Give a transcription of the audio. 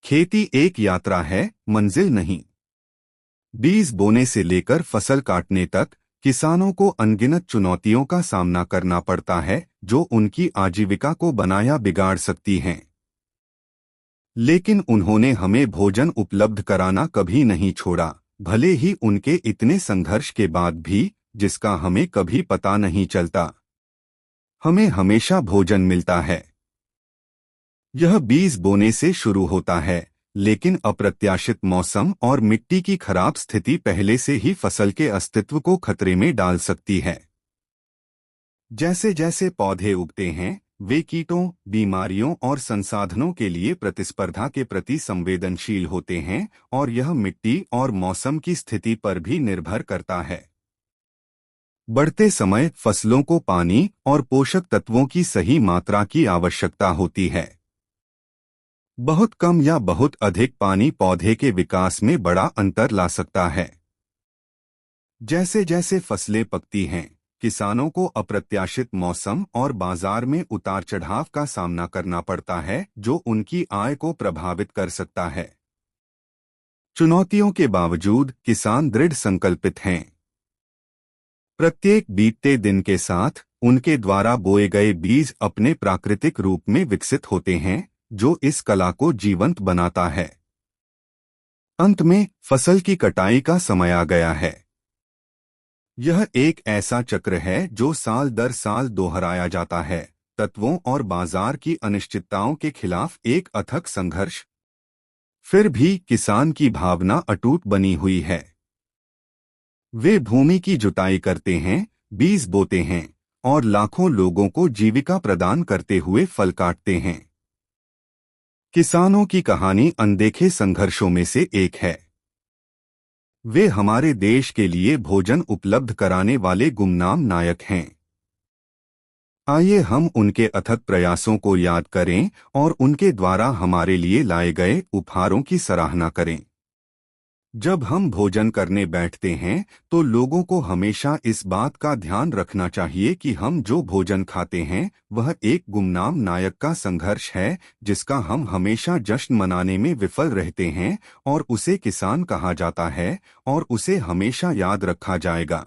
खेती एक यात्रा है, मंजिल नहीं। बीज बोने से लेकर फसल काटने तक किसानों को अनगिनत चुनौतियों का सामना करना पड़ता है, जो उनकी आजीविका को बनाया बिगाड़ सकती हैं। लेकिन उन्होंने हमें भोजन उपलब्ध कराना कभी नहीं छोड़ा, भले ही उनके इतने संघर्ष के बाद भी, जिसका हमें कभी पता नहीं चलता। हमें हमेशा भोजन मिलता है। यह बीज बोने से शुरू होता है, लेकिन अप्रत्याशित मौसम और मिट्टी की खराब स्थिति पहले से ही फसल के अस्तित्व को खतरे में डाल सकती है। जैसे जैसे पौधे उगते हैं, वे कीटों, बीमारियों और संसाधनों के लिए प्रतिस्पर्धा के प्रति संवेदनशील होते हैं, और यह मिट्टी और मौसम की स्थिति पर भी निर्भर करता है। बढ़ते समय फसलों को पानी और पोषक तत्वों की सही मात्रा की आवश्यकता होती है। बहुत कम या बहुत अधिक पानी पौधे के विकास में बड़ा अंतर ला सकता है। जैसे जैसे फसलें पकती हैं, किसानों को अप्रत्याशित मौसम और बाजार में उतार चढ़ाव का सामना करना पड़ता है, जो उनकी आय को प्रभावित कर सकता है। चुनौतियों के बावजूद किसान दृढ़ संकल्पित हैं। प्रत्येक बीतते दिन के साथ उनके द्वारा बोए गए बीज अपने प्राकृतिक रूप में विकसित होते हैं, जो इस कला को जीवंत बनाता है। अंत में फसल की कटाई का समय आ गया है। यह एक ऐसा चक्र है जो साल दर साल दोहराया जाता है, तत्वों और बाजार की अनिश्चितताओं के खिलाफ एक अथक संघर्ष। फिर भी किसान की भावना अटूट बनी हुई है। वे भूमि की जुताई करते हैं, बीज बोते हैं और लाखों लोगों को जीविका प्रदान करते हुए फल काटते हैं। किसानों की कहानी अनदेखे संघर्षों में से एक है। वे हमारे देश के लिए भोजन उपलब्ध कराने वाले गुमनाम नायक हैं। आइए हम उनके अथक प्रयासों को याद करें और उनके द्वारा हमारे लिए लाए गए उपहारों की सराहना करें। जब हम भोजन करने बैठते हैं, तो लोगों को हमेशा इस बात का ध्यान रखना चाहिए कि हम जो भोजन खाते हैं, वह एक गुमनाम नायक का संघर्ष है, जिसका हम हमेशा जश्न मनाने में विफल रहते हैं, और उसे किसान कहा जाता है, और उसे हमेशा याद रखा जाएगा।